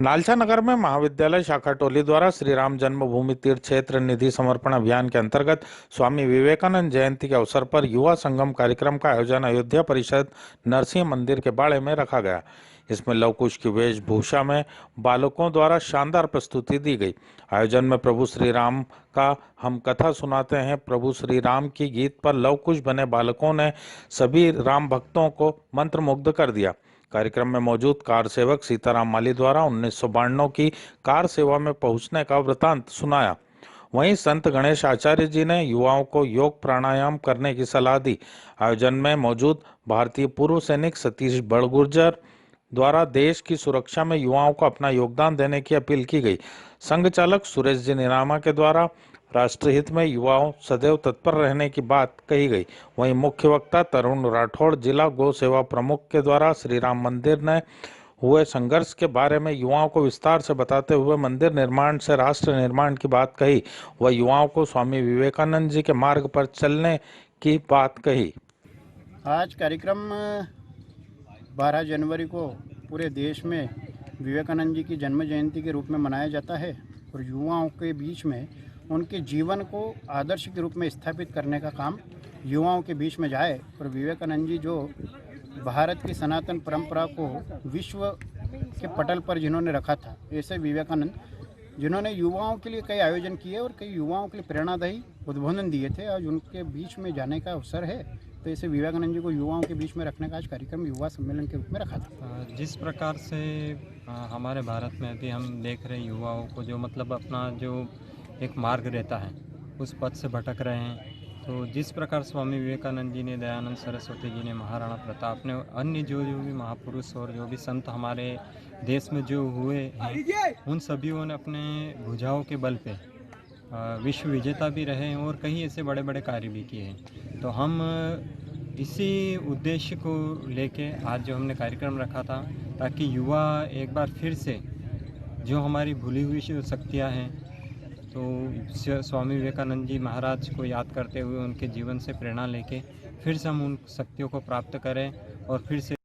नालचा नगर में महाविद्यालय शाखा टोली द्वारा श्री राम जन्मभूमि तीर्थ क्षेत्र निधि समर्पण अभियान के अंतर्गत स्वामी विवेकानंद जयंती के अवसर पर युवा संगम कार्यक्रम का आयोजन अयोध्या परिषद नरसिंह मंदिर के बाड़े में रखा गया। इसमें लव कुश की वेशभूषा में बालकों द्वारा शानदार प्रस्तुति दी गई। आयोजन में प्रभु श्री राम का हम कथा सुनाते हैं प्रभु श्री राम की गीत पर लव कुश बने बालकों ने सभी राम भक्तों को मंत्रमुग्ध कर दिया। कार्यक्रम में मौजूद कार सेवक सीताराम माली द्वारा 1992 की कार सेवा में पहुंचने का वृतांत सुनाया। वहीं संत गणेश आचार्य जी ने युवाओं को योग प्राणायाम करने की सलाह दी। आयोजन में मौजूद भारतीय पूर्व सैनिक सतीश बड़गुर्जर द्वारा देश की सुरक्षा में युवाओं को अपना योगदान देने की अपील की गई। संघ चालक सुरेश जी निरामा के द्वारा राष्ट्रहित में युवाओं सदैव तत्पर रहने की बात कही गई। वहीं मुख्य वक्ता तरुण राठौड़ जिला गौ सेवा प्रमुख के द्वारा श्री राम मंदिर ने हुए संघर्ष के बारे में युवाओं को विस्तार से बताते हुए मंदिर निर्माण से राष्ट्र निर्माण की बात कही। वह युवाओं को स्वामी विवेकानंद जी के मार्ग पर चलने की बात कही। आज कार्यक्रम 12 जनवरी को पूरे देश में विवेकानंद जी की जन्म जयंती के रूप में मनाया जाता है और युवाओं के बीच में उनके जीवन को आदर्श के रूप में स्थापित करने का काम युवाओं के बीच में जाए। और विवेकानंद जी जो भारत की सनातन परंपरा को विश्व के पटल पर जिन्होंने रखा था, ऐसे विवेकानंद जिन्होंने युवाओं के लिए कई आयोजन किए और कई युवाओं के लिए प्रेरणादायी उद्बोधन दिए थे, आज उनके बीच में जाने का अवसर है। तो ऐसे विवेकानंद जी को युवाओं के बीच में रखने का आज कार्यक्रम युवा सम्मेलन के रूप में रखा था। जिस प्रकार से हमारे भारत में अभी हम देख रहे युवाओं को जो मतलब अपना जो एक मार्ग रहता है उस पथ से भटक रहे हैं, तो जिस प्रकार स्वामी विवेकानंद जी ने, दयानंद सरस्वती जी ने, महाराणा प्रताप ने, अन्य जो भी महापुरुष और जो भी संत हमारे देश में जो हुए हैं, उन सभीयों ने अपने भुजाओं के बल पे विश्व विजेता भी रहे हैं और कई ऐसे बड़े बड़े कार्य भी किए हैं। तो हम इसी उद्देश्य को लेके आज जो हमने कार्यक्रम रखा था, ताकि युवा एक बार फिर से जो हमारी भूली हुई शक्तियाँ हैं, तो स्वामी विवेकानंद जी महाराज को याद करते हुए उनके जीवन से प्रेरणा लेके फिर से हम उन शक्तियों को प्राप्त करें और फिर से